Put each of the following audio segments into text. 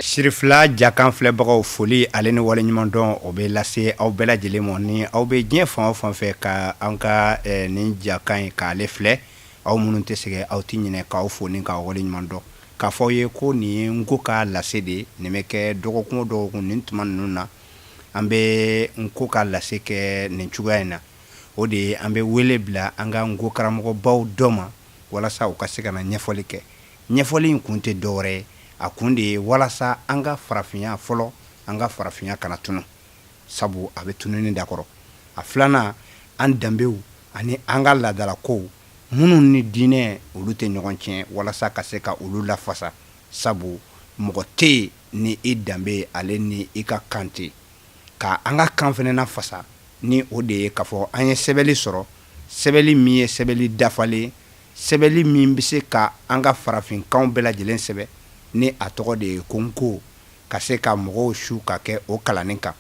Sirifila jakan filɛbagaw foli ale ni waleɲuman dɔn o bɛ lase aw bɛɛ lajɛlen ma ni aw bɛ diɲɛ fan o fan fɛ ka an ka nin jakan k'ale filɛ aw minnu tɛ sɛgɛn aw tɛ ɲinɛ k'aw fo ni k'aw waleɲuman dɔn k'a fɔ aw ye ko nin ye Nko ka lase de nin bɛ kɛ dɔgɔkun o dɔgɔkun nin tuma ninnu na an bɛ Nko ka lase kɛ nin cogoya in na o de ye an bɛ wele bila an ka Nko karamɔgɔbaw dɔ ma walasa u ka se ka na ɲɛfɔli kɛ ɲɛfɔli in kun tɛ dɔwɛrɛ ye a kun de ye walasa an ka farafinya fɔlɔ an ka farafinya kana tunu sabu a bɛ tununi dakɔrɔ a filanan an danbew ani an ka laadalakow minnu ni diinɛ olu tɛ ɲɔgɔn tiɲɛ walasa ka se ka olu lafasa sabu mɔgɔ tɛ yen ni i danbe ale ni i ka kan tɛ ka an ka kan fana lafasa ni o de ye k'a fɔ an ye sɛbɛnni sɔrɔ sɛbɛnni min ye sɛbɛnni dafalen sɛbɛnni min bɛ se ka an ka farafinkanw bɛɛ lajɛlen sɛbɛn ni a tɔgɔ de ye ko Nko ka se ka mɔgɔw su ka kɛ o kalannin kan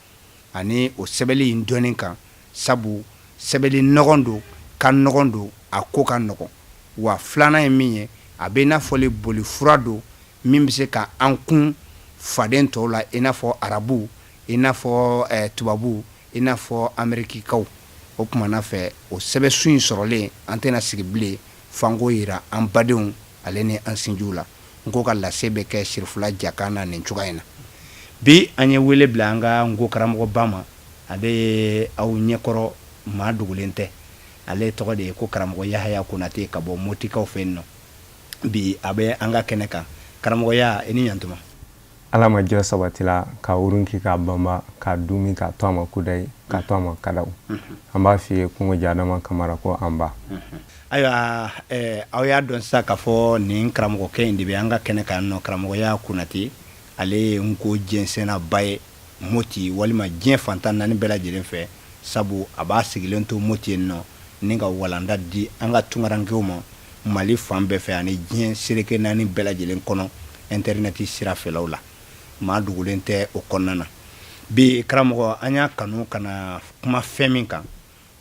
ani o sɛbɛnni in dɔnni kan sabu sɛbɛnni nɔgɔn don ka nɔgɔn don a ko ka nɔgɔn wa filanan ye min ye a bɛ i n'a fɔ boli fura don min bɛ se ka an kun faden tɔw la i n'a fɔ arabu i n'a fɔ tubabu i n'a fɔ amerikikaw o kumana fɛ o sɛbɛnsu in sɔrɔlen an tɛna sigi bilen fanko yira an badenw ale ni an sinjiw la Nko ka lase bɛ kɛ Sirifila jakan na nin cogoya in na bi an ye wele bila an ka Nko karamɔgɔba ma ale ye aw ɲɛkɔrɔ maa dogolen tɛ ale tɔgɔ de ye ko karamɔgɔ Yahaya Konate ka bɔ Motikaw fɛ yen nɔ bi a bɛ an ka kɛnɛ kan karamɔgɔya i ni ɲantuma Ala ma jɔ sabatila ka urunki ka bamba ka dumi ka to ma kudai ka to ma kadaw an b'a f'i ye kungo jadama kamara ko an ba ayiwa aw y'a dɔn sisan k'a fɔ nin karamɔgɔkɛ in de bɛ an ka kɛnɛ kan nɔ karamɔgɔya Konate ale ye Nko jɛnsɛnnaba ye Moti walima diɲɛ fantan naani bɛɛ lajɛlen fɛ sabu a b'a sigilen to Moti yen nɔ ni ka walanda di an ka tunkarankew ma Mali fan bɛɛ fɛ ani diɲɛ sereke naani bɛɛ lajɛlen kɔnɔ internet sira fɛlaw la maa dogolen tɛ o kɔnɔna na bi karamɔgɔ an y'a kanu kana kuma fɛn min kan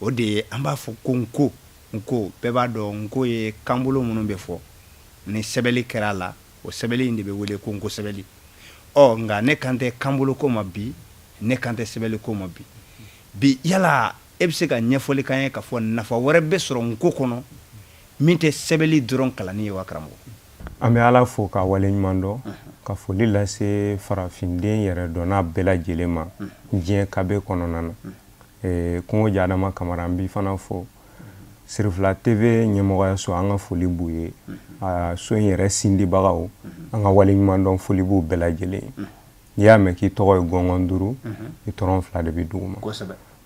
o de ye an b'a fɔ ko Nko bɛɛ b'a dɔn Nko ye kanbolo minnu bɛ fɔ ni sɛbɛnni kɛra a la o sɛbɛnni in de bɛ wele ko Nko sɛbɛnni nka ne kan tɛ kanbolo ko ma bi ne kan tɛ sɛbɛnni ko ma bi yala e bɛ se ka ɲɛfɔli k'an ye k'a fɔ nafa wɛrɛ bɛ sɔrɔ Nko kɔnɔ min tɛ sɛbɛnni dɔrɔn kalanni ye wa karamɔgɔ an bɛ Ala fo ka waleɲuman dɔn ka foli lase farafinden yɛrɛ dɔn n'a bɛɛ lajɛlen ma diɲɛ kabe kɔnɔna na kungo jadama kamara an b'i fana fo Sirifila TV ɲɛmɔgɔya so an ka foli b'u ye so in yɛrɛ sindibagaw an ka waleɲuman dɔn foli b'u bɛɛ lajɛlen n'i y'a mɛn k'i tɔgɔ ye gɔngɔn duuru i tɔrɔn fila de bɛ dugu ma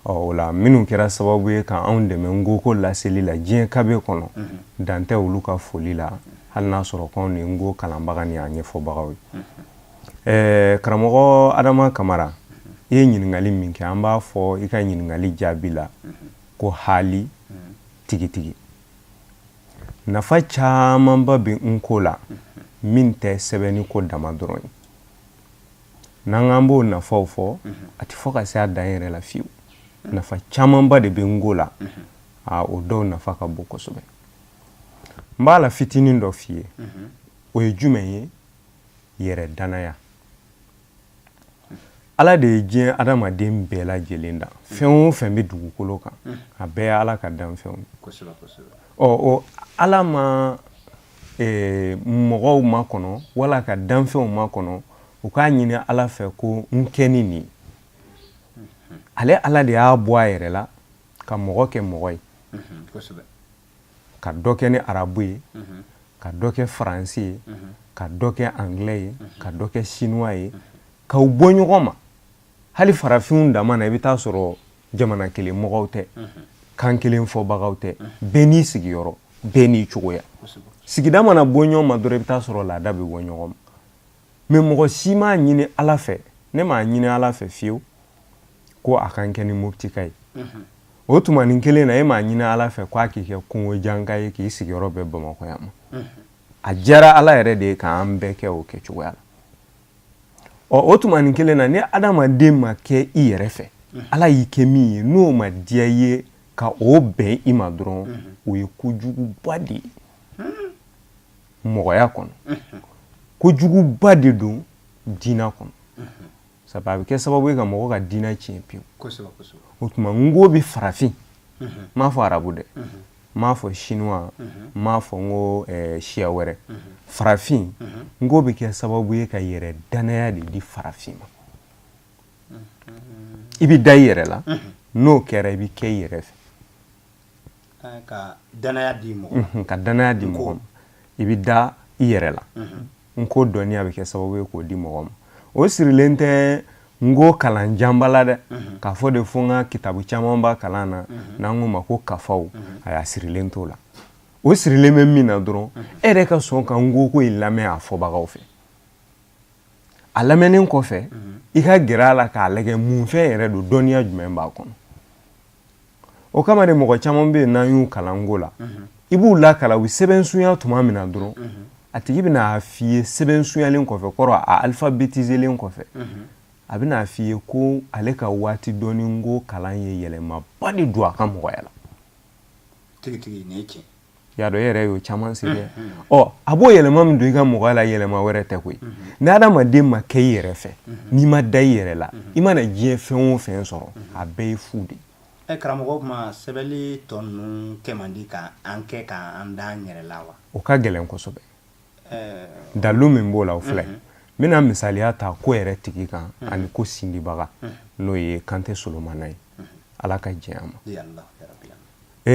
o la minnu kɛra sababu ye ka anw dɛmɛ Nko ko laseli la diɲɛ kabe kɔnɔ dan tɛ olu ka foli la hali n'a sɔrɔ k'anw ni Nko kalanbaga ni a ɲɛfɔbagaw ye karamɔgɔ Adama Kamara i ye ɲininkali min kɛ an b'a fɔ i ka ɲininkali jaabi la ko hali tigitigi nafa camanba bɛ Nko la min tɛ sɛbɛnni ko dama dɔrɔn ye n'an k'an b'o nafaw fɔ a tɛ fɔ ka se a dan yɛrɛ la fiyewu nafa camanba de bɛ Nko la o dɔw nafa ka bon kosɛbɛ n b'a la fitinin dɔ f'i ye o ye jumɛn ye yɛrɛ danaya Ala de ye diɲɛ adamaden bɛɛ lajɛlen da fɛn o fɛn bɛ dugukolo kan a bɛɛ ye Ala ka danfɛnw o Ala ma mɔgɔw ma kɔnɔ wala ka danfɛnw ma kɔnɔ u k'a ɲini Ala fɛ ko n kɛ ni nin ale Ala de y'a bɔ a yɛrɛ la ka mɔgɔ kɛ mɔgɔ ye ka dɔ kɛ ni arabu ye ka dɔ kɛ faransi ye ka dɔ kɛ anglais ye ka dɔ kɛ chinois ye k'aw bɔ ɲɔgɔn ma hali farafinw dama na i bɛ taa sɔrɔ jamana kelen mɔgɔw tɛ kan kelen fɔbagaw tɛ bɛɛ n'i sigiyɔrɔ bɛɛ n'i cogoya sigida mana bɔ ɲɔgɔn ma dɔrɔn i bɛ taa sɔrɔ laada bɛ bɔ ɲɔgɔn ma mais mɔgɔ si m'a ɲini Ala fɛ ne m'a ɲini Ala fɛ fiyewu ko a kan kɛ ni Motika ye o tumanin kelen na e m'a ɲini Ala fɛ ko a k'i kɛ kungo janka ye k'i sigiyɔrɔ bɛ Bamakɔ yan ma a diyara Ala yɛrɛ de ye k'an bɛɛ kɛ o kɛcogoya la o tumanin kelen na ni adamaden ma kɛ i yɛrɛ fɛ Ala y'i kɛ min ye n'o ma diya i ye ka o bɛn i ma dɔrɔn o ye kojuguba de ye mɔgɔya kɔnɔ kojuguba de don diina kɔnɔ sabu a bɛ kɛ sababu ye ka mɔgɔ ka diina tiɲɛ pewu o tuma ngo bɛ farafin m'a fɔ arabu dɛ m'a fɔ chinois m'a fɔ ngo siya wɛrɛ farafin ngo bɛ kɛ sababu ye ka yɛrɛ danaya de di farafin ma i bɛ da i yɛrɛ la n'o kɛra i bɛ kɛ i yɛrɛ fɛ ka danaya di mɔgɔ ka danaya di mɔgɔ ma i bɛ da i yɛrɛ la nko dɔnniya bɛ kɛ sababu ye k'o di mɔgɔ ma o sirilen tɛ ngo kalan janba la dɛ k'a fɔ de fo n ka kitabu caman b'a kalan na n'an k'o ma ko kafaw a y'a sirilen t'o la o sirilen bɛ min na dɔrɔn e yɛrɛ ka sɔn ka ngo ko in lamɛn a fɔbagaw fɛ a lamɛnnen kɔfɛ i ka gɛrɛ a la k'a lajɛ mun fɛn yɛrɛ don dɔnniya jumɛn b'a kɔnɔ o kama de mɔgɔ caman bɛ yen n'an y'u kalan ngo la i b'u lakala u sɛbɛn sunya tuma min na dɔrɔn a tigi bɛna f'i ye sɛbɛn sunyalen kɔfɛ kɔrɔ a alphabétiselen kɔfɛ a bɛna f'i ye ko ale ka waati dɔɔni ngo kalan ye yɛlɛmaba de don a ka mɔgɔya la tigi ni tiɲɛ y'a dɔn e yɛrɛ y'o caman se dɛ a b'o yɛlɛma min don i ka mɔgɔya la yɛlɛma wɛrɛ tɛ koyi ni adamaden ma kɛ i yɛrɛ fɛ n'i ma da i yɛrɛ la i mana diɲɛ fɛn o fɛn sɔrɔ a bɛɛ ye fu de karamɔgɔ ma sɛbɛnni tɔ ninnu kɛ man di k'an kɛ k'an da an yɛrɛ la wa o ka gɛlɛn kosɛbɛ dalu min b'o la o filɛ n bɛna misaliya ta ko yɛrɛ tigi kan ani ko sindibaga n'o ye Kante Solomana ye ala ka diɲɛ a ma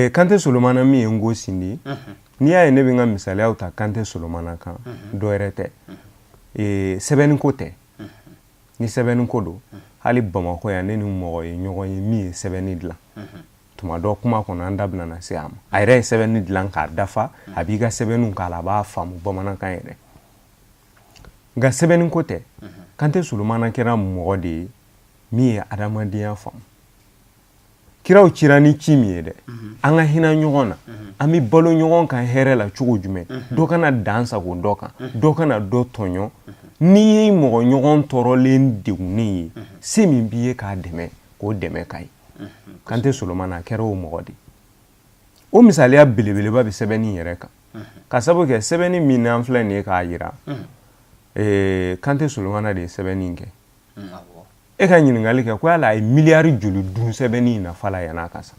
Kante Solomana min ye ngo sindi n'i y'a ye ne bɛ n ka misaliyaw ta Kante Solomana kan dɔ yɛrɛ tɛ sɛbɛnni ko tɛ ni sɛbɛnni ko don hali Bamakɔ yan ne ni mɔgɔ ye ɲɔgɔn ye min ye sɛbɛnni dilan tuma dɔ kuma kɔnɔ an da bɛna se a ma a yɛrɛ ye sɛbɛnni dilan k'a dafa a b'i ka sɛbɛnniw k'a la a b'a faamu bamanankan yɛrɛ nka sɛbɛnni ko tɛ Kante Solomana kɛra mɔgɔ de ye min ye adamadenya faamu kiraw cira ni ci min ye dɛ an ka hinɛ ɲɔgɔn na an bɛ balo ɲɔgɔn kan hɛrɛ la cogo jumɛn dɔ kana dan sago dɔ kan dɔ kana dɔ tɔɲɔ n'i ye mɔgɔ ɲɔgɔn tɔɔrɔlen degunnen ye se min b'i ye k'a dɛmɛ k'o dɛmɛ ka ye Kante Solomana a kɛra o mɔgɔ de o misaliya belebeleba bɛ sɛbɛnni yɛrɛ kan ka sababu kɛ sɛbɛnni min n'an filɛ nin ye k'a yira Kante Solomana de ye sɛbɛnni in kɛ e ka ɲininkali kɛ ko yala a ye miliyari joli dun sɛbɛnni in nafa la yan'a ka sa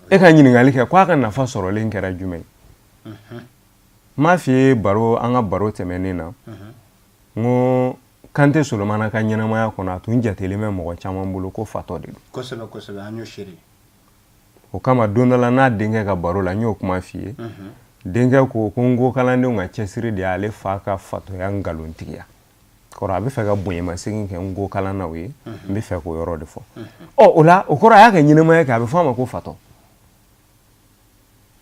e ka ɲininkali kɛ ko a ka nafa sɔrɔlen kɛra jumɛn ye m'a f'i ye an ka baro tɛmɛnen na n ko Kante Solomana ka ɲɛnamaya kɔnɔ a tun jatelen bɛ mɔgɔ caman bolo ko fatɔ de don kosɛbɛ an y'o seri o kama don dɔ la n'a denkɛ ka baro la n y'o kuma f'i ye denkɛ ko ngo kalandenw ka cɛsiri de y'ale fa ka fatɔya ngalontigiya kɔrɔ a bɛ fɛ ka bonyamasegin kɛ ngo kalannaw ye n bɛ fɛ k'o yɔrɔ de fɔ o la o kɔrɔ a y'a ka ɲɛnamaya kɛ a bɛ fɔ a ma ko fatɔ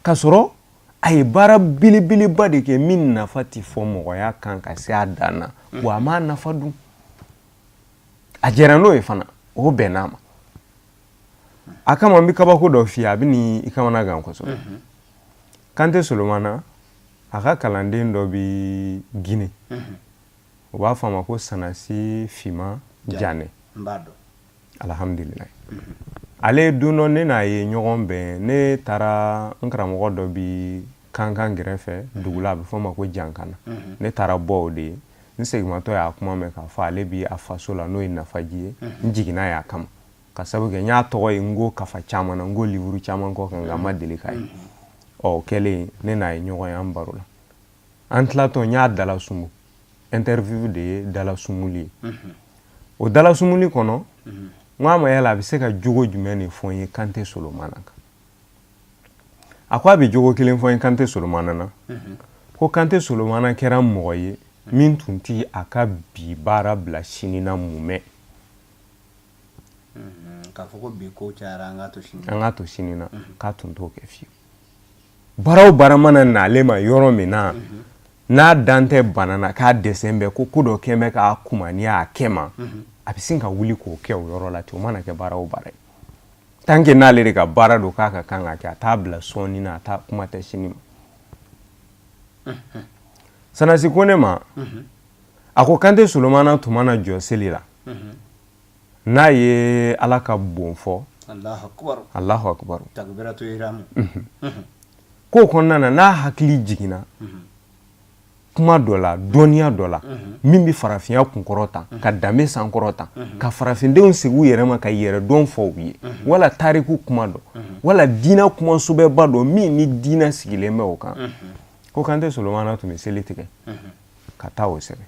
ka sɔrɔ a ye baara belebeleba de kɛ min nafa tɛ fɔ mɔgɔya kan ka se a dan na wa a m'a nafa dun a jɛra n'o ye fana o bɛnn'a ma a kama n bɛ kabako dɔ f'i ye a bɛ n'i kamana gan kosɛbɛ Kante Solomana a ka kalanden dɔ bɛ Guinée o b'a fɔ a ma ko Sanasi Fima Jane alhamdulilayi ale don dɔ ne n'a ye ɲɔgɔn bɛn ne taara n karamɔgɔ dɔ bi kankan gɛrɛfɛ dugu la a bɛ fɔ ma ko Jankana ne taara bɔ o de ye n segimatɔ y'a kuma mɛn k'a fɔ ale bi a faso la n'o ye Nafaji ye n jiginna y'a kama ka sababu kɛ n y'a tɔgɔ ye n ko kafa caman na n ko livuru caman kɔ kan nka n ma deli k'a ye o kɛlen ne n'a ye ɲɔgɔn ye an baro la an tilatɔ n y'a dala sumu interview de ye dala sumuli ye o dala sumuli kɔnɔ n k'a ma yala a bɛ se ka jogo jumɛn de fɔ n ye Kante Solomana kan a ko a bɛ jogo kelen fɔ n ye Kante Solomana na ko Kante Solomana kɛra mɔgɔ ye min tun ti a ka bi baara bila sini na mumɛ k'a fɔ ko bi ko cayara an k'a to sini na k'a tun t'o kɛ fiyewu baara o baara mana n'ale ma yɔrɔ min na n'a dan tɛ bana na k'a dɛsɛ bɛ ko dɔ kɛ bɛ k'a kuma n'i y'a kɛ ma a bɛ sin ka wuli k'o kɛ o yɔrɔ la ten o mana kɛ baara o baara ye tant que n'ale de ka baara don k'a ka kan ka kɛ a t'a bila sɔɔni na a t'a kuma tɛ sini ma Sanasi ko ne ma a ko Kante Solomana tun mana jɔ seli la n'a ye Ala ka bon fɔ Allahu Akbar takbiratu ihram k'o kɔnɔna na n'a hakili jiginna kuma dɔ la dɔnniya dɔ la min bɛ farafinya kunkɔrɔta ka danbe sankɔrɔta ka farafindenw sigi u yɛrɛ ma ka yɛrɛ dɔn fɔ u ye wala tariku kuma dɔ wala diinɛ kumasɛbɛba dɔ min ni diinɛ sigilen bɛ o kan ko Kante Solomana tun bɛ seli tigɛ ka taa o sɛbɛn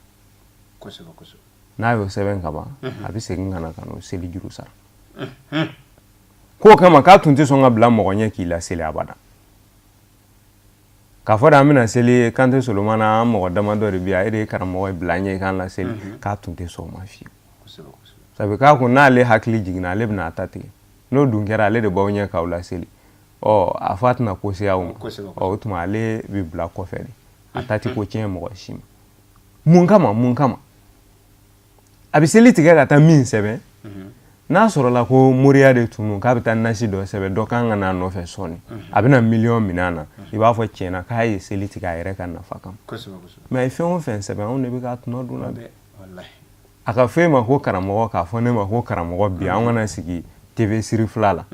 n'a y'o sɛbɛn ka ban a bɛ segin ka na ka n'o seli juru sara k'o kama k'a tun tɛ sɔn ka bila mɔgɔ ɲɛ k'i la seli abada k'a fɔ de an bɛna seli Kante Solomana an mɔgɔ damadɔ de bɛ a e de ye karamɔgɔ ye bila ɲɛ k'an la seli k'a tun tɛ sɔn o ma fiyewu sabu k'a kun n'ale hakili jiginna ale bɛna a ta tigɛ n'o dun kɛra ale de b'aw ɲɛ k'aw la seli a fa tɛna ko se aw ma o tuma ale bɛ bila kɔfɛ de a ta tɛ ko tiɲɛ mɔgɔ si ma mun kama a bɛ seli tigɛ ka taa min sɛbɛn n'a sɔrɔla ko moriya de tunu k'a bɛ taa nasi dɔ sɛbɛn dɔ kan ka n'a nɔfɛ sɔɔni a bɛna miliyɔn minɛ na i b'a fɔ tiɲɛna k'a ye seli tigɛ a yɛrɛ ka nafa kama mɛ a ye fɛn o fɛn sɛbɛn anw de bɛ k'a tuma dun na dɛ a ka fɔ e ma ko karamɔgɔ k'a fɔ ne ma ko karamɔgɔ bi an kana sigi TV siri fila la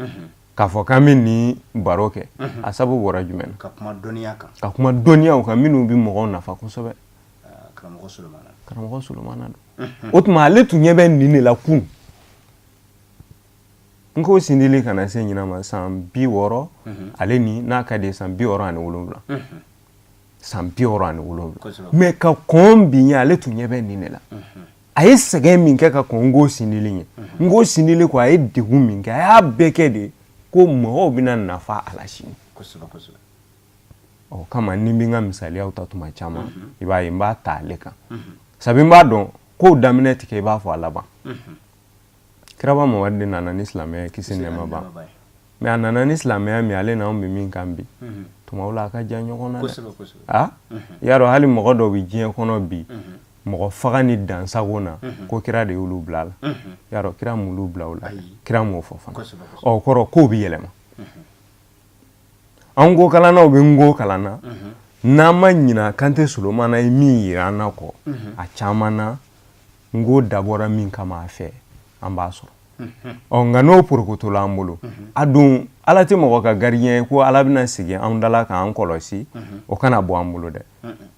k'a fɔ k'an bɛ nin baro kɛ a sabu bɔra jumɛn na ka kuma dɔnniyaw kan minnu bɛ mɔgɔw nafa kosɛbɛ karamɔgɔ Solomana don o tuma ale tun ɲɛ bɛ nin de la kun n ko sindili kana se ɲina ma san 60 ale ni n'a ka di san 67 san 67 mais ka kɔn bi ɲɛ ale tun ɲɛ bɛ nin de la a ye sɛgɛn min kɛ ka kɔn n ko sindili ɲɛ n ko sindili ko a ye degun min kɛ a y'a bɛɛ kɛ de ko mɔgɔw bɛna nafa a la sini ɔ kama ni bɛ n ka misaliyaw ta tuma caman i b'a ye n b'a ta ale kan sabu n b'a dɔn kow daminɛ tigɛ i b'a fɔ a laban Kiraba Mamadu nana ni silamɛya kisi nɛɛma ban mais a nana ni silamɛya min ale n'anw bɛ min kan bi tuma o la a ka jan ɲɔgɔn na dɛ y'a dɔn hali mɔgɔ dɔw bɛ diɲɛ kɔnɔ bi mɔgɔ faga ni dansago na ko kira de y'olu bila la y'a dɔn kira m'olu bila o la kira m'o fɔ fana ɔ kɔrɔ kow bɛ yɛlɛma an ko kalannaw bɛ n ko kalanna n'an ma ɲina Kante Solomana ye min yira an na kɔ a caman na n ko dabɔra min kama a fɛ an b'a sɔrɔ nka n'o porokotola an bolo a dun ala tɛ mɔgɔ ka gardien ko ala bɛna sigi an dala k'an kɔlɔsi o kana bɔ an bolo dɛ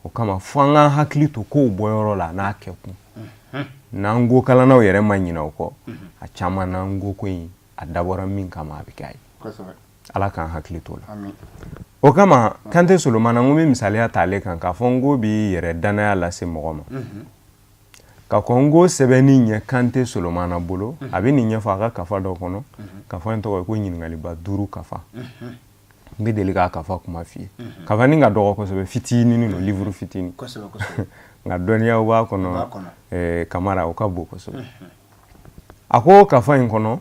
o kama fo an k'an hakili to kow bɔyɔrɔ la n'a kɛ kun n'an ko kalannaw yɛrɛ ma ɲina o kɔ a caman na n ko ko in a dabɔra min kama a bɛ kɛ a ye ala k'an hakili to la o kama Kante Solomana n ko bɛ misaliya ta ale kan k'a fɔ n ko bɛ yɛrɛ danaya lase mɔgɔ ma ka Kongo sɛbɛnni ɲɛ Kante Solomana bolo a bɛ nin ɲɛfɔ a ka kafa dɔ kɔnɔ kafa in tɔgɔ ye ko ɲininkaliba 5 kafa n bɛ deli k'a kafa kuma f'i ye kafa nin ka dɔgɔ kosɛbɛ fitinin no livre fitinin nka dɔnniyaw b'a kɔnɔ kamara o ka bon kosɛbɛ a ko kafa in kɔnɔ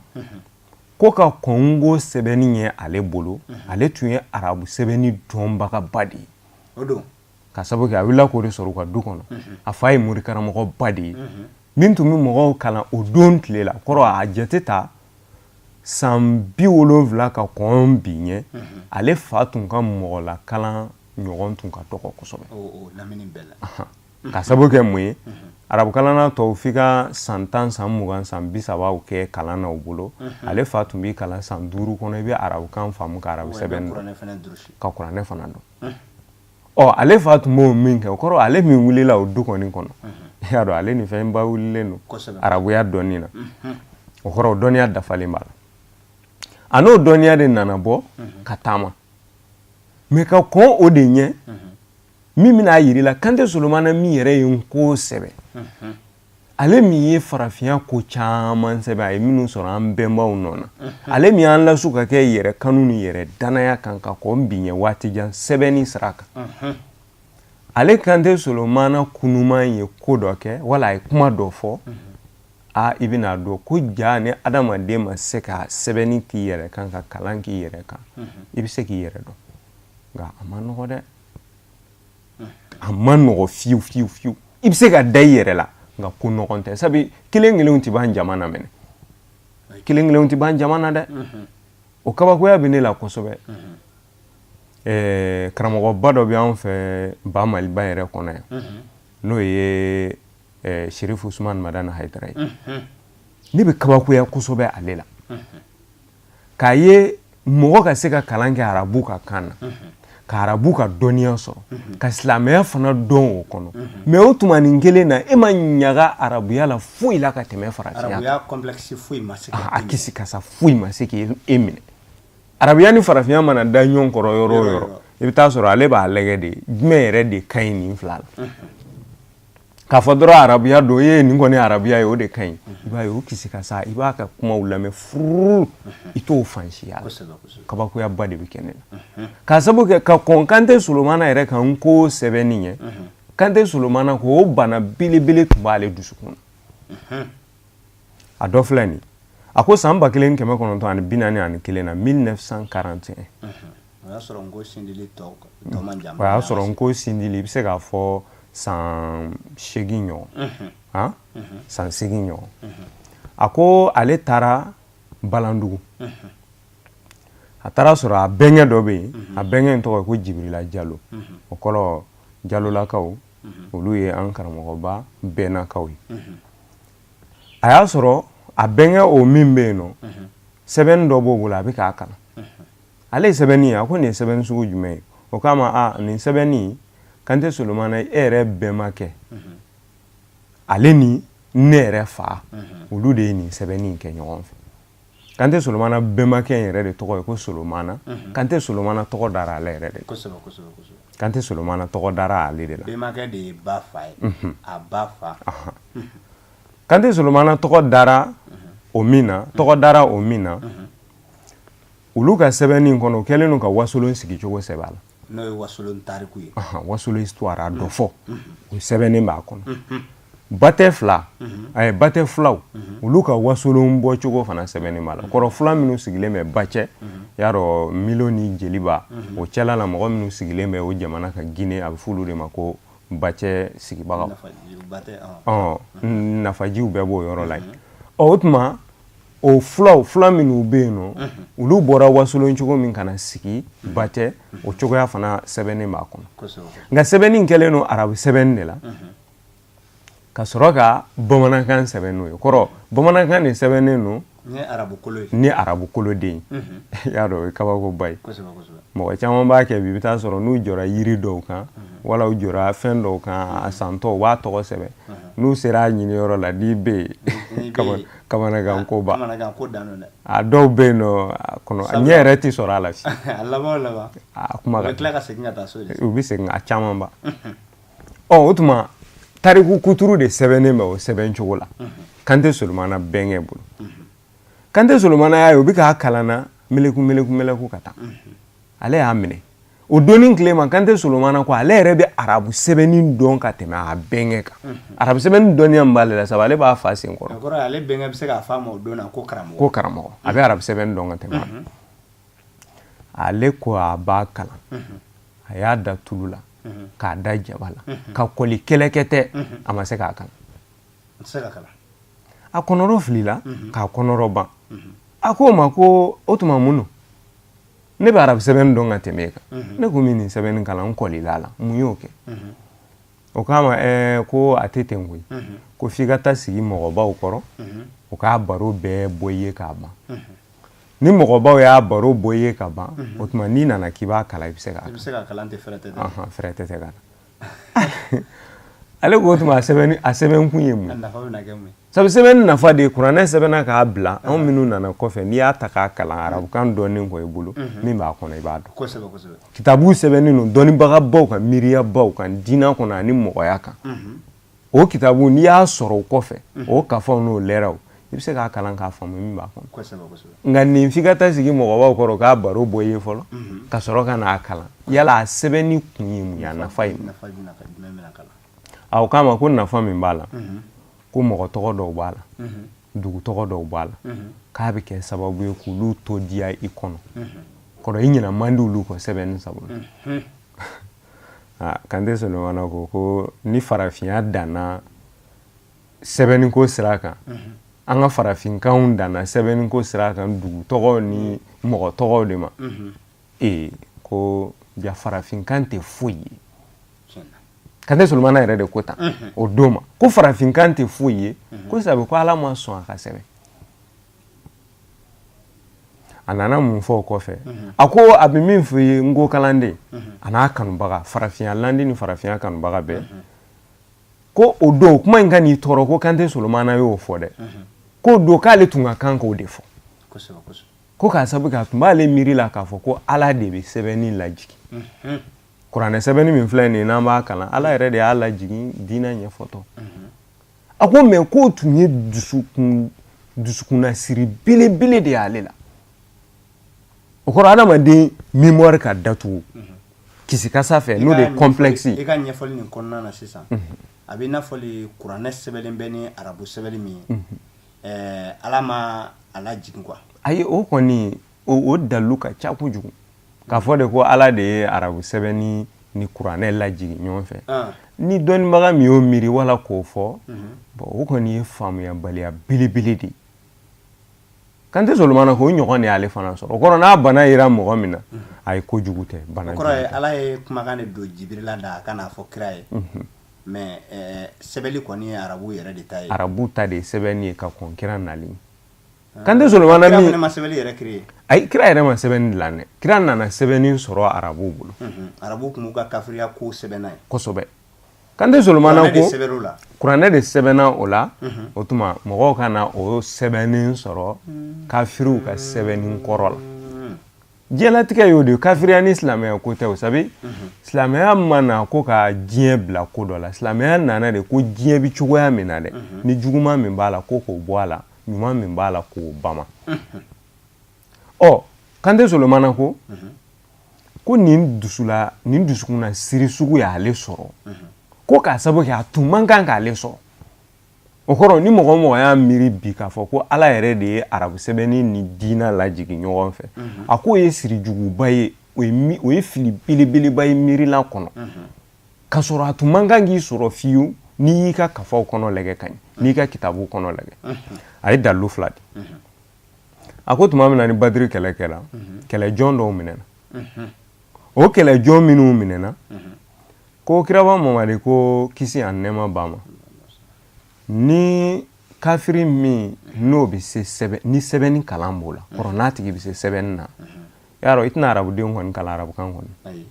ko ka Kongo sɛbɛnni ɲɛ ale bolo ale tun ye arabu sɛbɛnni dɔnbagaba de ye ka sabu kɛ a wulila k'o de sɔrɔ u ka du kɔnɔ a fa ye mori karamɔgɔba de ye min tun bɛ mɔgɔw kalan o don tile la kɔrɔ a jate ta san 70 ka kɔn bi ɲɛ ale fa tun ka mɔgɔ la kalan ɲɔgɔn tun ka dɔgɔ kosɛbɛ ka sabu kɛ mun ye arabu kalanna tɔw f'i ka san 10 san 20 san 30 kɛ kalan na u bolo ale fa tun b'i kalan san 5 kɔnɔ i bɛ arabukan faamu ka arabu sɛbɛn dɔn ka kuranɛ fana dɔn ale fa tun b'o min kɛ o kɔrɔ ale min wulila o du kɔni kɔnɔ y'a dɔn ale ni fɛn ba wulilen don arabuya dɔnni na o kɔrɔ o dɔnniya dafalen b'a la a n'o dɔnniya de nana bɔ ka taama mais ka kɔn o de ɲɛ min bɛna yiri la Kante Solomana min yɛrɛ ye n ko sɛbɛn ale min ye farafinya ko caman sɛbɛn a ye minnu sɔrɔ an bɛnbaw nɔ na ale min y'an lasu ka kɛ yɛrɛ kanu ni yɛrɛ danaya kan ka kɔn bi ɲɛ waati jan sɛbɛnni sira kan ale Kante Solomana kunuman ye ko dɔ kɛ wala a ye kuma dɔ fɔ i bɛna dɔn ko ja ni adamaden ma se ka sɛbɛnni k'i yɛrɛ kan ka kalan k'i yɛrɛ kan i bɛ se k'i yɛrɛ dɔn nka a ma nɔgɔ dɛ a ma nɔgɔ fiyewu fiyewu fiyewu i bɛ se ka da i yɛrɛ la nka ko nɔgɔn tɛ sabu kelen-kelenw tɛ ban jamana minɛ kelen-kelenw tɛ ban jamana dɛ o kabakoya bɛ ne la kosɛbɛ karamɔgɔba dɔ bɛ an fɛ ba Maliba yɛrɛ kɔnɔ yan n'o ye Sherifu Usman Madana Haidara ye ne bɛ kabakoya kosɛbɛ ale la k'a ye mɔgɔ ka se ka kalan kɛ arabu ka kan na ka arabu ka dɔnniya sɔrɔ ka silamɛya fana dɔn o kɔnɔ mais o tuma nin kelen na e ma ɲaga arabuya la foyi la ka tɛmɛ farasiya arabuya complexe foyi ma se a kisi kasa foyi ma se k'e minɛ arabuya ni farafinya mana da ɲɔgɔn kɔrɔ yɔrɔ o yɔrɔ i bɛ taa sɔrɔ ale b'a lagɛ de jumɛn yɛrɛ de ka ɲi nin fila la k'a fɔ dɔrɔn arabuya don e nin kɔni arabuya ye o de ka ɲi i b'a ye o kisi kasa i b'a ka kumaw lamɛn furu i t'o fansiya la kabakoyaba de bɛ kɛ ne la k'a sababu kɛ ka kɔn Kante Solomana yɛrɛ kan ko sɛbɛnni ye Kante Solomana ko o bana belebele tun b'ale dusukun a dɔ filɛ nin a ko san 1941 na 1941 o y'a sɔrɔ nko sindili tɔ man jan o y'a sɔrɔ nko sindili i bɛ se k'a fɔ san 8 ɲɔgɔn san 8 ɲɔgɔn a ko ale taara Balandugu a taara sɔrɔ a bɛnkɛ dɔ bɛ yen a bɛnkɛ in tɔgɔ ye ko Jibirila Jalo o kɔrɔ Jalolakaw olu ye an karamɔgɔba bɛnnakaw ye a y'a sɔrɔ a bɛnkɛ o min bɛ yen nɔ sɛbɛnni dɔ b'o bolo a bɛ k'a kalan ale ye sɛbɛnni ye a ko nin ye sɛbɛnni sugu jumɛn ye o k'a ma nin sɛbɛnni Kante Solomana e yɛrɛ bɛnbakɛ ale ni ne yɛrɛ fa olu de ye nin sɛbɛnni in kɛ ɲɔgɔn fɛ Kante Solomana bɛnbakɛ in yɛrɛ de tɔgɔ ye ko Solomana Kante Solomana tɔgɔ dara ale yɛrɛ de Kante Solomana tɔgɔ dara ale de la bɛnbakɛ de ye ba fa ye a ba fa Kante Solomana tɔgɔ dara o min na olu ka sɛbɛnni in kɔnɔ u kɛlen don ka wasolon sigi cogo sɛbɛn a la n'o ye wasolon tariku ye wasolon histoire a dɔ fɔ o sɛbɛnnen b'a kɔnɔ batɛ filaw olu ka wasolon bɔ cogo fana sɛbɛnnen b'a la kɔrɔ fila minnu sigilen bɛ Bacɛ y'a dɔn Milo ni Jeliba o cɛla la mɔgɔ minnu sigilen bɛ o jamana ka Guinée a bɛ f'olu de ma ko Bacɛ sigibagaw nafajiw bɛɛ b'o yɔrɔ la yen o tuma o fila minnu bɛ yen nɔ olu bɔra wasolon cogo min kana sigi Bacɛ o cogoya fana sɛbɛnnen b'a kɔnɔ nka sɛbɛnni in kɛlen don arabu sɛbɛnni de la ka sɔrɔ ka bamanankan sɛbɛn n'o ye kɔrɔ bamanankan de sɛbɛnnen don ni arabu koloden y'a dɔn o ye kabakoba ye mɔgɔ caman b'a kɛ bi i bɛ taa sɔrɔ n'u jɔra yiri dɔw kan wala u jɔra fɛn dɔw kan a santɔ u b'a tɔgɔ sɛbɛn n'u sera a ɲini yɔrɔ la n'i bɛ yen kamanagan ko ba a dɔw bɛ yen nɔ a ɲɛ yɛrɛ tɛ sɔrɔ a la a kuma ka u bɛ segin a caman ba o tuma tariku kuturu de sɛbɛnnen bɛ o sɛbɛn cogo la Kante Solomana bɛnkɛ bolo Kante Solomana y'a ye u bɛ k'a kalanna meleku ka taa ale y'a minɛ o donni tile ma Kante Solomana ko ale yɛrɛ bɛ arabu sɛbɛnni dɔn ka tɛmɛ a bɛnkɛ kan arabu sɛbɛnni dɔnniya min b'ale la sabu ale b'a fa sen kɔrɔ ale bɛnkɛ bɛ se k'a fɔ a ma o don na ko karamɔgɔ a bɛ arabu sɛbɛnni dɔn ka tɛmɛ ale ko a b'a kalan a y'a da tulu la k'a da jaba la ka kɔli kɛlɛkɛ tɛ a ma se k'a kalan a kɔnɔrɔ filila k'a kɔnɔrɔ ban a ko o ma ko o tuma mun don ne bɛ arabu sɛbɛnni dɔn ka tɛmɛ e kan ne ko min nin sɛbɛnni kalan n kɔlila a la mun y'o kɛ o k'a ma ko a tɛ ten koyi ko f'i ka taa sigi mɔgɔbaw kɔrɔ o k'a baro bɛɛ bɔ i ye k'a ban ni mɔgɔbaw y'a baro bɔ i ye ka ban o tuma n'i nana k'i b'a kalan i bɛ se k'a kalan tɛ fɛrɛ tɛ ka na ale ko o tuma a sɛbɛn kun ye mun sabu sɛbɛnni nafa de ye kuranɛ sɛbɛnna k'a bila anw minnu nana kɔfɛ n'i y'a ta k'a kalan arabukan dɔɔnin kɔ i bolo min b'a kɔnɔ i b'a dɔn kitabu sɛbɛnni don dɔnnibagabaw kan miiriyabaw kan diinɛ kɔnɔ ani mɔgɔya kan o kitabu n'i y'a sɔrɔ o kɔfɛ o kafaw n'o lɛraw i bɛ se k'a kalan k'a faamu min b'a kɔnɔ nka nin f'i ka taa sigi mɔgɔbaw kɔrɔ k'a baro bɔ i ye fɔlɔ ka sɔrɔ ka n'a kalan yala a sɛbɛnni kun ye mun ye a nafa ye mun o k'a ma ko nafa min b'a la ko mɔgɔ tɔgɔ dɔw b'a la dugu tɔgɔ dɔw b'a la k'a bɛ kɛ sababu ye k'olu to diya i kɔnɔ kɔrɔ i ɲinɛ man di olu kɔ sɛbɛnni sabu Kante Solomana ko ni farafinya danna sɛbɛnniko sira kan an ka farafinkanw danna sɛbɛnniko sira kan dugu tɔgɔw ni mɔgɔ tɔgɔw de ma ko ja farafinkan tɛ foyi ye Kante Solomana yɛrɛ de ko tan o don ma ko farafinkan tɛ foyi ye ko sabu ko Ala ma sɔn a ka sɛbɛn a nana mun fɔ o kɔfɛ a ko a bɛ min fɔ ye n ko kalanden a n'a kanubaga farafinya landi ni farafinya kanubaga bɛɛ ko o don kuma in ka n'i tɔɔrɔ ko Kante Solomana y'o fɔ dɛ ko don k'ale tun ka kan k'o de fɔ ko k'a sababu kɛ a tun b'ale miiri la k'a fɔ ko Ala de bɛ sɛbɛnni lajigin kuranɛ sɛbɛnni min filɛ nin ye n'an b'a kalan Ala yɛrɛ de y'a lajigin diinɛ ɲɛfɔtɔ a ko mais k'o tun ye dusukunna siri belebele de y'ale la o kɔrɔ adamaden mémoire ka datugu kisikasa fɛ n'o de ye complexe i ka ɲɛfɔli nin kɔnɔna na sisan a bɛ n'a fɔli kuranɛ sɛbɛnlen bɛ ni arabu sɛbɛnni min ye Ala ma a lajigin quoi ayi o kɔni o dalu ka ca kojugu k'a fɔ de ko Ala de ye arabu sɛbɛnni ni kuranɛ lajigin ɲɔgɔn fɛ ni dɔnnibaga min y'o miiri wala k'o fɔ o kɔni ye faamuyabaliya belebele de ye Kante Solomana ko ɲɔgɔn de y'ale fana sɔrɔ o kɔrɔ n'a bana yera mɔgɔ min na a ye kojugu tɛ bana kɔrɔ ye Ala ye kumakan de don Jibirila da a kana fɔ kira ye mais sɛbɛnni kɔni ye arabu yɛrɛ de ta ye arabu ta de ye sɛbɛnni ye ka kɔn kira nali Kante Solomana kira fana ma sɛbɛnni yɛrɛ créé ayi kira yɛrɛ ma sɛbɛnni dilan dɛ kira nana sɛbɛnni sɔrɔ arabu bolo arabu kun b'u ka kafiriya ko sɛbɛnna ye kosɛbɛ Kante Solomana ko kuranɛ de sɛbɛnna o la o tuma mɔgɔw ka na o sɛbɛnni sɔrɔ kafiriw ka sɛbɛnni kɔrɔ la diɲɛlatigɛ y'o de kafiriya ni silamɛya ko tɛ o sabi silamɛya ma na ko ka diɲɛ bila ko dɔ la silamɛya nana de ko diɲɛ bi cogoya min na dɛ ni juguman min b'a la ko k'o bɔ a la ɲuman min b'a la k'o bama Kante Solomana ko nin dusukunna siri sugu y'ale sɔrɔ ko k'a sababu kɛ a tun man kan k'ale sɔrɔ o kɔrɔ ni mɔgɔ mɔgɔ y'a miiri bi k'a fɔ ko Ala yɛrɛ de ye arabu sɛbɛnni ni diina lajigin ɲɔgɔn fɛ a k'o ye sirijuguba ye o ye fili belebeleba ye miirila kɔnɔ k'a sɔrɔ a tun man kan k'i sɔrɔ fiyewu n'i y'i ka kafaw kɔnɔ lajɛ ka ɲɛ n'i ka kitabu kɔnɔ lajɛ a ye dalilu fila di a ko tuma min na ni Badiri kɛlɛ kɛra kɛlɛjɔn dɔw minɛna o kɛlɛjɔn minnu minɛna ko Kiraba Mamadi ko kisi ani nɛɛma b'a ma ni kafiri min n'o bɛ se ni sɛbɛnni kalan b'o la kɔrɔ n'a tigi bɛ se sɛbɛnni na yarɔ i tɛna arabudenw kɔni kalan arabukan kɔni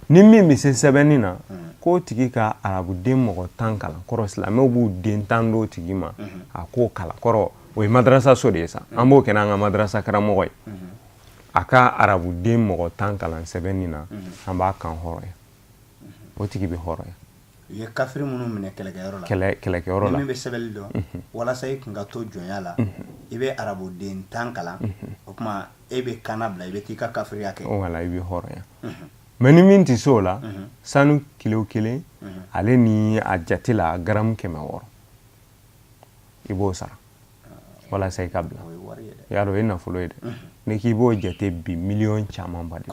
ni min bɛ se sɛbɛnni na k'o tigi ka arabuden mɔgɔ 10 kalan kɔrɔ silamɛw b'u den 10 d'o tigi ma a k'o kalan kɔrɔ o ye madrasa so de ye sa an b'o kɛ n'an ka madrasa karamɔgɔ ye a ka arabuden mɔgɔ 10 kalan sɛbɛnni na an b'a kan hɔrɔnya o tigi bɛ hɔrɔnya u ye kafiri minnu minɛ kɛlɛkɛyɔrɔ la min bɛ sɛbɛnni dɔn walasa i kun ka to jɔnya la i bɛ arabuden 10 kalan o tuma e bɛ kana bila i bɛ t'i ka kafiriya kɛ wala i bɛ hɔrɔnya mais ni min tɛ se o la sanu kilo 1 ale ni a jate la garamu 600 i b'o sara walasa i ka bila yarɔ o ye nafolo ye dɛ ni k'i b'o jate bi miliyɔn caman ba de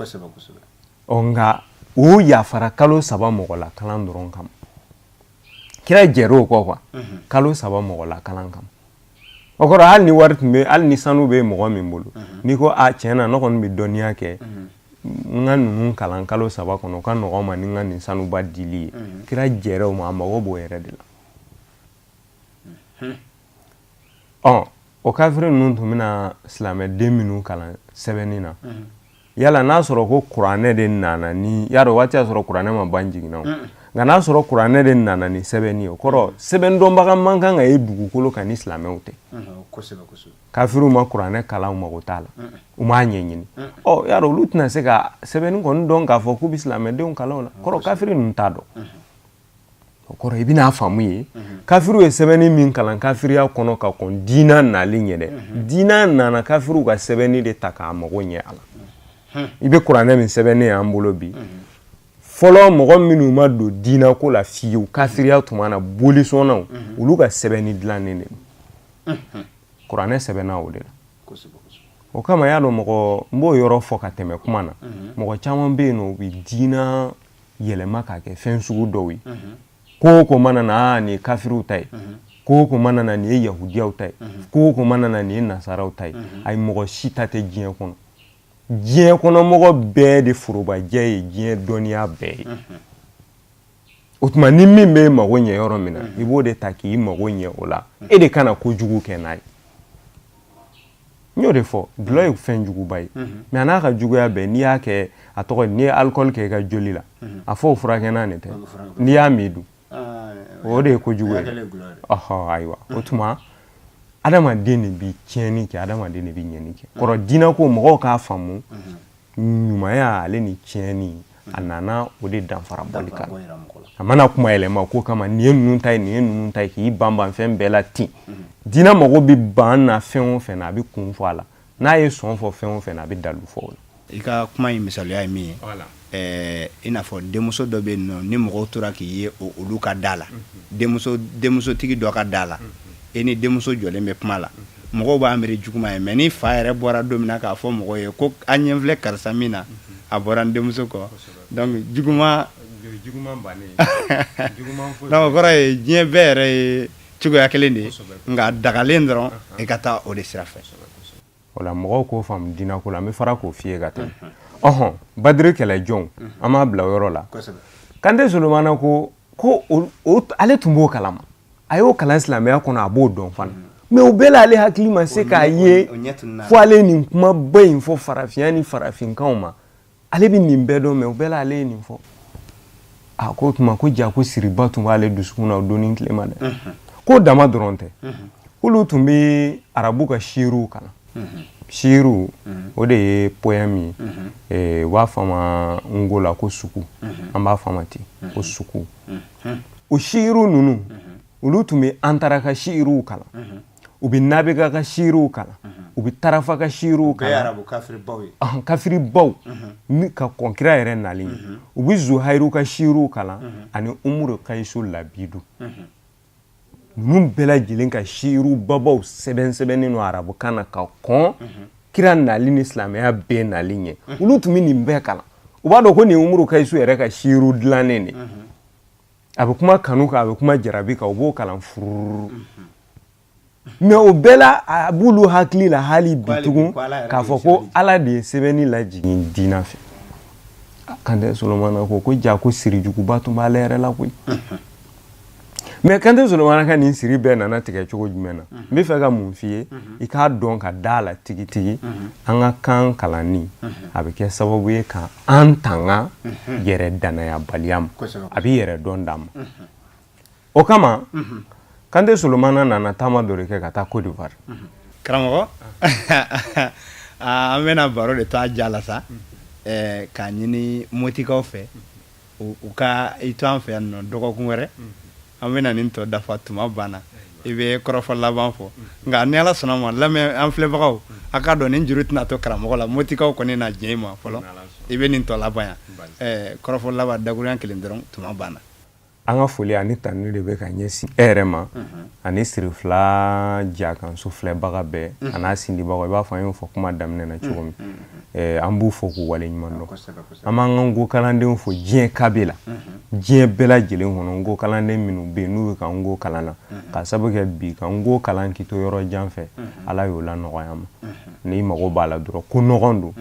nka o yafara kalo 3 mɔgɔ la kalan dɔrɔn kama kira jɛr'o kɔ quoi kalo 3 mɔgɔ la kalan kama o kɔrɔ hali ni wari tun bɛ hali ni sanu bɛ mɔgɔ min bolo n'i ko tiɲɛ na ne kɔni bɛ dɔnniya kɛ n ka ninnu kalan kalo 3 kɔnɔ o ka nɔgɔ ma ni n ka nin sanuba dili ye kira jɛr'o ma a mago b'o yɛrɛ de la o kafiri ninnu tun bɛna silamɛden minnu kalan sɛbɛnni na yala n'a sɔrɔ ko kuranɛ de nana ni yarɔ waati y'a sɔrɔ kuranɛ ma ban jiginna nka n'a sɔrɔ kuranɛ de nana ni sɛbɛnni ye o kɔrɔ sɛbɛn dɔnbaga man kan ka ye dugukolo kan ni silamɛw tɛ kafiriw ma kuranɛ kalan u mago t'a la u m'a ɲɛɲini yarɔ olu tɛna se ka sɛbɛnni kɔni dɔn k'a fɔ k'u bɛ silamɛdenw kalan o la kɔrɔ kafiri ninnu t'a dɔn o kɔrɔ i bɛn'a faamu ye kafiriw ye sɛbɛnni min kalan kafiriya kɔnɔ ka kɔn diina nali ɲɛ dɛ diina nana kafiriw ka sɛbɛnni de ta k'a mago ɲɛ a la i bɛ kuranɛ min sɛbɛnnen y'an bolo bi fɔlɔ mɔgɔ minnu ma don diina ko la fiyewu kafiriya tuma na bolisɔnnaw olu ka sɛbɛnni dilannen de don kuranɛ sɛbɛnna o de la o kama y'a dɔn mɔgɔ n b'o yɔrɔ fɔ ka tɛmɛ kuma na mɔgɔ caman bɛ yen nɔ u bɛ diina yɛlɛma k'a kɛ fɛn sugu dɔw ye ko o ko mana na nin ye kafiriw ta ye ko o ko mana na nin ye yahudiyaw ta ye ko o ko mana na nin ye nasaraw ta ye ayi mɔgɔ si ta tɛ diɲɛ kɔnɔ diɲɛ kɔnɔ mɔgɔ bɛɛ de forobajɛ ye diɲɛ dɔnniya bɛɛ ye o tuma ni min bɛ mago ɲɛ yɔrɔ min na i b'o de ta k'i mago ɲɛ o la e de kana kojugu kɛ n'a ye n'yo de fɔ dulɔ ye fɛn juguba ye mais a n'a ka juguya bɛɛ n'i y'a kɛ a tɔgɔ n'i ye alcool kɛ i ka joli la a fɔ o furakɛnna de tɛ n'i y'a min dun o de ye kojugu ye ɔhɔ ayiwa o tuma adamaden de bi tiɲɛni kɛ adamaden de bi ɲɛni kɛ kɔrɔ diinɛ ko mɔgɔw k'a faamu ɲumanya ale ni tiɲɛni a nana o de danfara bɔli kan a mana kuma yɛlɛma ko kama nin ye ninnu ta ye nin ye ninnu ta ye k'i banban fɛn bɛɛ la ten diinɛ mago bi ban na fɛn o fɛn na a bi kun fɔ a la n'a ye sɔn fɔ fɛn o fɛn na a bi dalu fɔ o la i ka kuma in misaliya ye min ye i n'a fɔ denmuso dɔ bɛ yen nɔ ni mɔgɔw tora k'i ye olu ka da la denmusotigi dɔ ka da la e ni denmuso jɔlen bɛ kuma la mɔgɔw b'a miiri juguman ye mais ni fa yɛrɛ bɔra don min na k'a fɔ mɔgɔw ye ko an ɲɛ filɛ karisa min na a bɔra n denmuso kɔ donc juguman bannen donc o kɔrɔ ye diɲɛ bɛɛ yɛrɛ ye cogoya kelen de ye nka dagalen dɔrɔn i ka taa o de sira fɛ o la mɔgɔw k'o faamu diinɛ ko la an bɛ fara k'o f'i ye ka tɛmɛ ɔhɔn badiri kɛlɛjɔnw an b'a bila o yɔrɔ la Kante Solomana ko ale tun b'o kalama a y'o kalan silamɛya kɔnɔ a b'o dɔn fana mais o bɛɛ la ale hakili ma se k'a ye fo ale nin kumaba in fɔ farafinya ni farafinkanw ma ale bɛ nin bɛɛ dɔn mais o bɛɛ la ale ye nin fɔ a ko tuma ko ja ko siriba tun b'ale dusukun na o don ni tilema dɛ ko dama dɔrɔn tɛ olu tun bɛ arabu ka shiiruw kalan shiiru o de ye poème ye u b'a fɔ a ma ngo la ko suku an b'a fɔ a ma ten ko suku o shiiru ninnu olu tun bɛ antara ka shiiruw kalan u bɛ nabega ka shiiruw kalan u bɛ tarafa ka shiiruw kalan kafiri baw ka kɔnkira yɛrɛ nalen ye u bɛ zuhairu ka shiiruw kalan ani umuru kaisu labidu ninnu bɛɛ lajɛlen ka shiiru babaw sɛbɛnnen no arabukan na ka kɔn kira nali ni silamɛya bɛɛ nali ɲɛ olu tun bɛ nin bɛɛ kalan u b'a dɔn ko nin umuru kaisu yɛrɛ ka shiiru dilannen de a bɛ kuma kanu kan a bɛ kuma jarabi kan u b'o kalan fururu mais o bɛɛ la a b'olu hakili la hali bi tugun k'a fɔ ko ala de ye sɛbɛnni lajigin diinɛ fɛ Kante Solomana ko ja ko sirijuguba tun b'ale yɛrɛ la koyi mais Kante Solomana ka nin siri bɛɛ nana tigɛ cogo jumɛn na n bɛ fɛ ka mun f'i ye i k'a dɔn ka da la tigitigi an ka kan kalanni a bɛ kɛ sababu ye ka an tanga yɛrɛ danayabaliya ma a bɛ yɛrɛ dɔn d'a ma o kama Kante Solomana nana taama dɔ de kɛ ka taa Côte d'Ivoire karamɔgɔ an bɛna baro de to a ja la sa k'a ɲini motikaw fɛ u ka i to an fɛ yan nɔ dɔgɔkun wɛrɛ an bɛna nin tɔ dafa tuma banna i bɛ kɔrɔfɔ laban fɔ nka ni ala sɔnna ma lamɛn an filɛbagaw a k'a dɔn nin juru tɛna to karamɔgɔ la motikaw kɔni na diɲɛ i ma fɔlɔ i bɛ nin tɔ laban yan kɔrɔfɔ laban dakuruɲɛ kelen dɔrɔn tuma banna an ka foli ani tanu de bɛ ka ɲɛsin e yɛrɛ ma ani siri fila jakanso filɛbaga bɛɛ a n'a sindibagaw i b'a fɔ an y'o fɔ kuma daminɛ na cogo min an b'u fɔ k'u wale ɲuman dɔn an b'an ka ngo kalandenw fɔ diɲɛ kabe la diɲɛ bɛɛ lajɛlen kɔnɔ ngo kalanden minnu bɛ yen n'u bɛ ka ngo kalan na ka sababu kɛ bi ka ngo kalan k'i to yɔrɔ jan fɛ ala y'o la nɔgɔya ma n'i mago b'a la dɔrɔn ko nɔgɔn don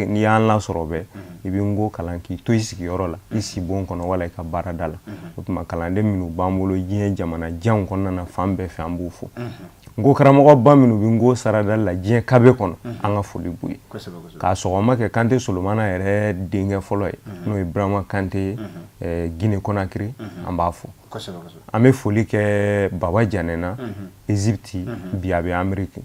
n'i y'an lasɔrɔ bɛɛ i bɛ ngo kalan k'i to i sigiyɔrɔ la i si bon kɔnɔ wala i ka baarada la o tuma kalanden minnu b'an bolo diɲɛ jamana janw kɔnɔna na fan bɛɛ fɛ an b'u fɔ ngo karamɔgɔba minnu bɛ ngo sarada la diɲɛ kabe kɔnɔ an ka foli b'u ye k'a sɔgɔma kɛ Kante Solomana yɛrɛ denkɛ fɔlɔ ye n'o ye Burama Kante ye Guinée Conakry an b'a fɔ an bɛ foli kɛ Baba Janɛna Egypte bi a bɛ Amérique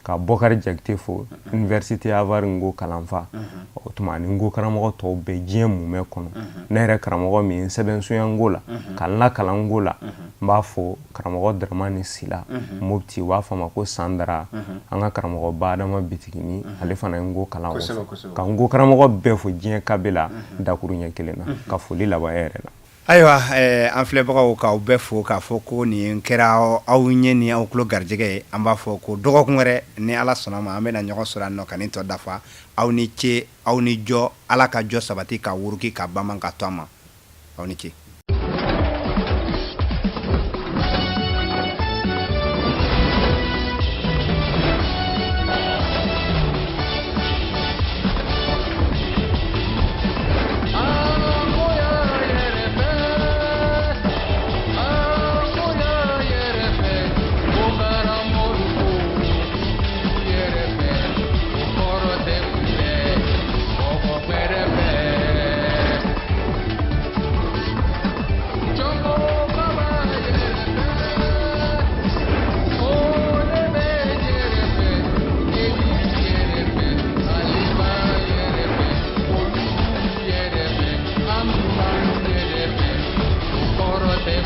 ka Bɔkari Jakite fo Université Harvard ngo kalanfa o tuma ani ngo karamɔgɔ tɔw bɛɛ diɲɛ mumɛ kɔnɔ ne yɛrɛ karamɔgɔ min sɛbɛnsoya ngo la ka n lakalan ngo la n b'a fɔ karamɔgɔ Daramani Sila Mopti u b'a fɔ a ma ko Sandara an ka karamɔgɔ Badama Bitigini ale fana ye ngo kalan o fɔ ka ngo karamɔgɔ bɛɛ fɔ diɲɛ kabe la dakuru ɲɛ kelen na ka foli laban yɛrɛ la ayiwa an filɛbagaw k'aw bɛɛ fo k'a fɔ ko nin kɛra aw ɲɛ ni aw tulo garijɛgɛ ye an b'a fɔ ko dɔgɔkun wɛrɛ ni ala sɔnna ma an bɛna ɲɔgɔn sɔrɔ yan nɔ ka nin tɔ dafa aw ni ce aw ni jɔ ala ka jɔ sabati ka wuruki ka baman ka to an ma aw ni ce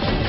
Thank you.